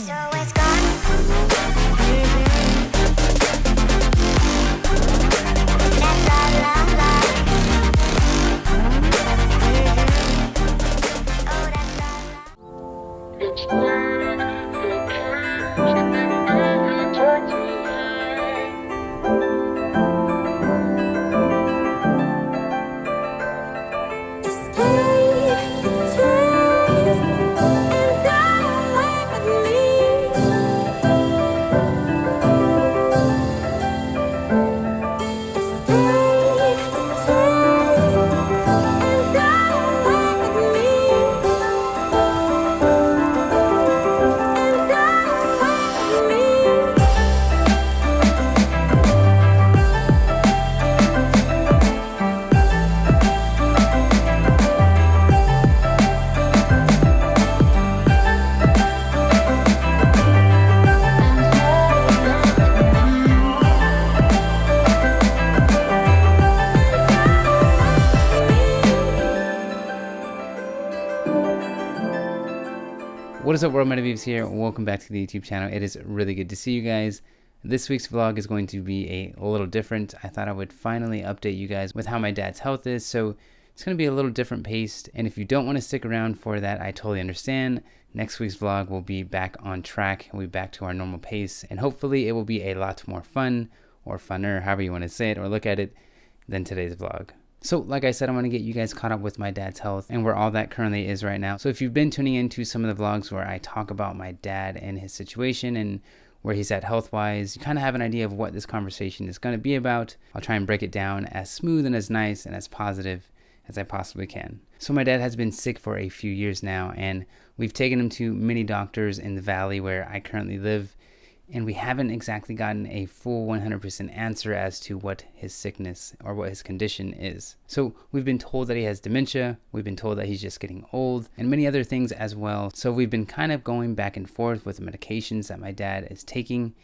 So it's gone. That's love, love, love. Oh, that's love, love. What is up, world? Metabeeves here. Welcome back to the YouTube channel. It is really good to see you guys. This week's vlog is going to be a little different. I thought I would finally update you guys with how my dad's health is. So it's going to be a little different paced. And if you don't want to stick around for that, I totally understand. Next week's vlog will be back on track. We'll be back to our normal pace. And hopefully it will be a lot more fun or funner, however you want to say it or look at it, than today's vlog. So like I said, I want to get you guys caught up with my dad's health and where all that currently is right now. So if you've been tuning into some of the vlogs where I talk about my dad and his situation and where he's at health-wise, you kind of have an idea of what this conversation is going to be about. I'll try and break it down as smooth and as nice and as positive as I possibly can. So my dad has been sick for a few years now, and we've taken him to many doctors in the valley where I currently live, and we haven't exactly gotten a full 100% answer as to what his sickness or what his condition is. So we've been told that he has dementia, we've been told that he's just getting old, and many other things as well. So we've been kind of going back and forth with the medications that my dad is taking,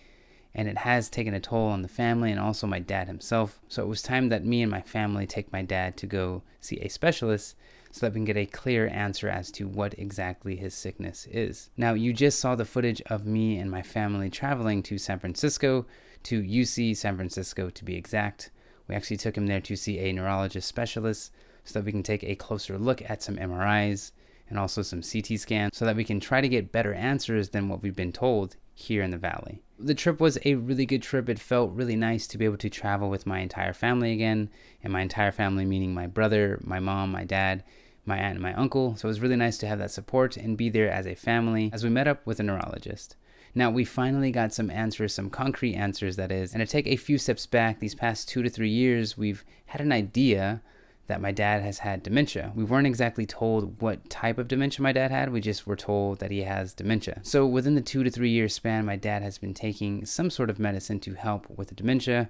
and it has taken a toll on the family and also my dad himself. So it was time that me and my family take my dad to go see a specialist so that we can get a clear answer as to what exactly his sickness is. Now, you just saw the footage of me and my family traveling to San Francisco, to UC San Francisco to be exact. We actually took him there to see a neurologist specialist so that we can take a closer look at some MRIs and also some CT scans so that we can try to get better answers than what we've been told here in the valley. The trip was a really good trip. It felt really nice to be able to travel with my entire family again, and my entire family meaning my brother, my mom, my dad, my aunt, and my uncle. So it was really nice to have that support and be there as a family as we met up with a neurologist. Now, we finally got some answers, some concrete answers that is, and to take a few steps back, these past 2 to 3 years, we've had an idea that my dad has had dementia. We weren't exactly told what type of dementia my dad had, we just were told that he has dementia. So within the 2 to 3 year span, my dad has been taking some sort of medicine to help with the dementia.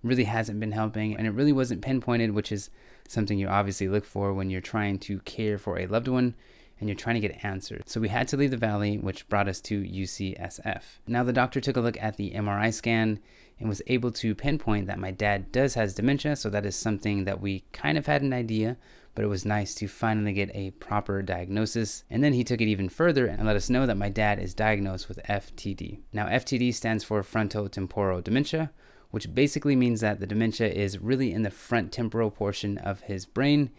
Really hasn't been helping, and it really wasn't pinpointed, which is something you obviously look for when you're trying to care for a loved one and you're trying to get answers. So we had to leave the valley, which brought us to UCSF. Now the doctor took a look at the MRI scan and was able to pinpoint that my dad does has dementia. So that is something that we kind of had an idea, but it was nice to finally get a proper diagnosis. And then he took it even further and let us know that my dad is diagnosed with FTD. Now FTD stands for Frontotemporal Dementia, which basically means that the dementia is really in the front temporal portion of his brain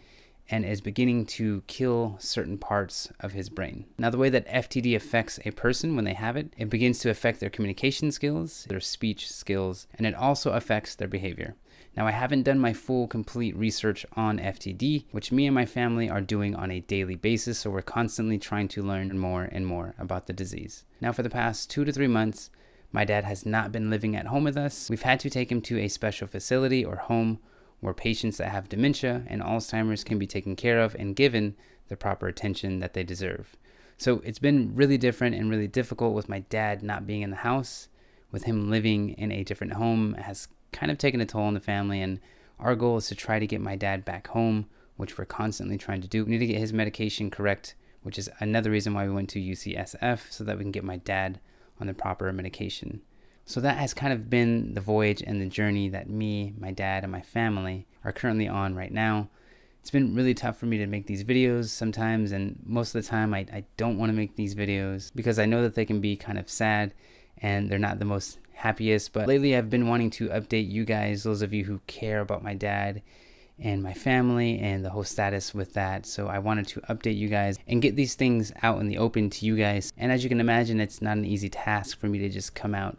and is beginning to kill certain parts of his brain. Now, the way that FTD affects a person when they have it, it begins to affect their communication skills, their speech skills, and it also affects their behavior. Now, I haven't done my full complete research on FTD, which me and my family are doing on a daily basis, so we're constantly trying to learn more and more about the disease. Now, for the past 2 to 3 months, my dad has not been living at home with us. We've had to take him to a special facility or home where patients that have dementia and Alzheimer's can be taken care of and given the proper attention that they deserve. So it's been really different and really difficult with my dad not being in the house. With him living in a different home has kind of taken a toll on the family, and our goal is to try to get my dad back home, which we're constantly trying to do. We need to get his medication correct, which is another reason why we went to UCSF, so that we can get my dad on the proper medication. So that has kind of been the voyage and the journey that me, my dad, and my family are currently on right now. It's been really tough for me to make these videos sometimes, and most of the time I don't want to make these videos because I know that they can be kind of sad and they're not the most happiest. But lately I've been wanting to update you guys, those of you who care about my dad and my family and the whole status with that. So I wanted to update you guys and get these things out in the open to you guys. And as you can imagine, it's not an easy task for me to just come out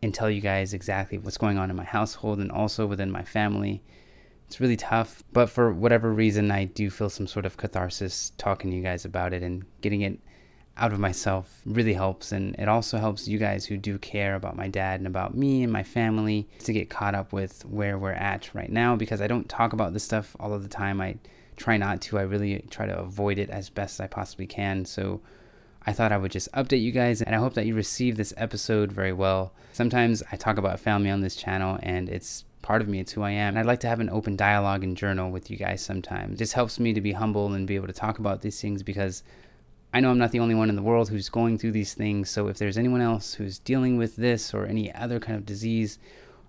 and tell you guys exactly what's going on in my household and also within my family. It's really tough, but for whatever reason, I do feel some sort of catharsis talking to you guys about it, and getting it out of myself really helps. And it also helps you guys who do care about my dad and about me and my family to get caught up with where we're at right now, because I don't talk about this stuff all of the time. I try not to. I really try to avoid it as best as I possibly can. So I thought I would just update you guys, and I hope that you receive this episode very well. Sometimes I talk about family on this channel, and it's part of me, it's who I am. And I'd like to have an open dialogue and journal with you guys sometimes. It just helps me to be humble and be able to talk about these things, because I know I'm not the only one in the world who's going through these things. So if there's anyone else who's dealing with this or any other kind of disease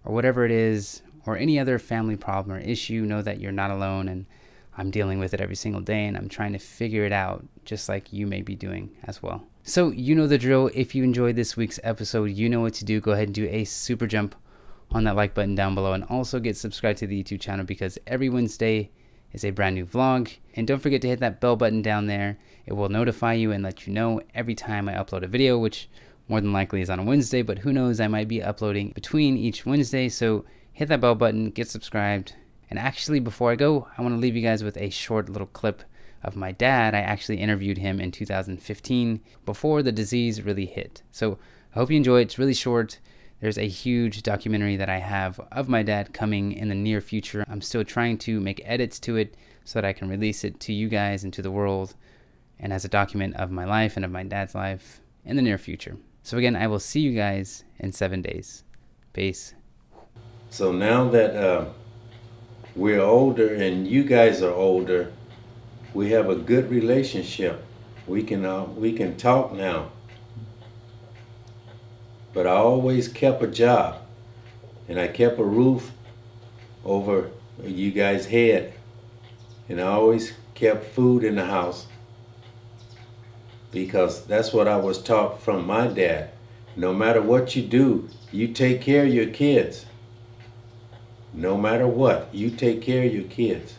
or whatever it is, or any other family problem or issue, know that you're not alone, and I'm dealing with it every single day, and I'm trying to figure it out just like you may be doing as well. So you know the drill. If you enjoyed this week's episode, you know what to do. Go ahead and do a super jump on that like button down below, and also get subscribed to the YouTube channel, because every Wednesday is a brand new vlog. And don't forget to hit that bell button down there. It will notify you and let you know every time I upload a video, which more than likely is on a Wednesday, but who knows, I might be uploading between each Wednesday. So hit that bell button, get subscribed. And actually, before I go, I want to leave you guys with a short little clip of my dad. I actually interviewed him in 2015 before the disease really hit. So I hope you enjoy it. It's really short. There's a huge documentary that I have of my dad coming in the near future. I'm still trying to make edits to it so that I can release it to you guys and to the world, and as a document of my life and of my dad's life in the near future. So again, I will see you guys in 7 days. Peace. So now that we're older and you guys are older, we have a good relationship. We can talk now. But I always kept a job, and I kept a roof over you guys' head, and I always kept food in the house, because that's what I was taught from my dad. No matter what you do, you take care of your kids. No matter what, you take care of your kids.